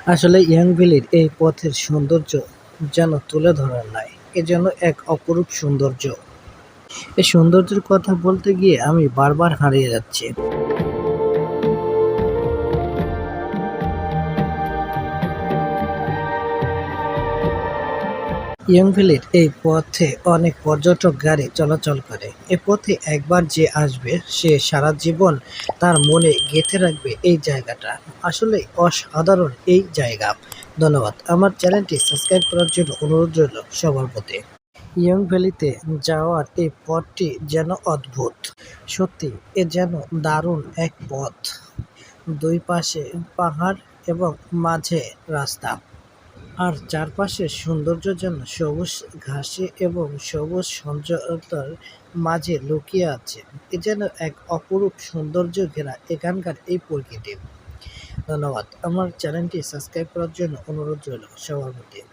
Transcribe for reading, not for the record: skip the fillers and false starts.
আসলে ইয়াং ভ্যালির এই পথের সৌন্দর্য যেন তুলে ধরার নয়, এ যেন এক অপরূপ সৌন্দর্য। এই সৌন্দর্যের কথা বলতে গিয়ে আমি বারবার হারিয়ে যাচ্ছি। ইয়াং ভ্যালির এই পথে অনেক পর্যটক গাড়ি চলাচল করে। এ পথে একবার যে আসবে সে সারা জীবন তার মনে গেঁথে রাখবে এই জায়গাটা। আসলে অসাধারণ এই জায়গা। ধন্যবাদ। আমার চ্যানেলটি সাবস্ক্রাইব করার জন্য অনুরোধ রইল সবার প্রতি। ইয়ং ভ্যালিতে যাওয়ার এই পথটি যেন অদ্ভুত। সত্যি, এ যেন দারুণ এক পথ। দুই পাশে পাহাড় এবং মাঝে রাস্তা। আর চারপাশের সৌন্দর্য যেন সবুজ ঘাসে এবং সবুজ সঞ্চয়তার মাঝে লুকিয়ে আছে। এ যেন এক অপরূপ সৌন্দর্য ঘেরা এখানকার এই প্রকৃতি। ধন্যবাদ। আমার চ্যানেলটি সাবস্ক্রাইব করার জন্য অনুরোধ রইল সবার প্রতি।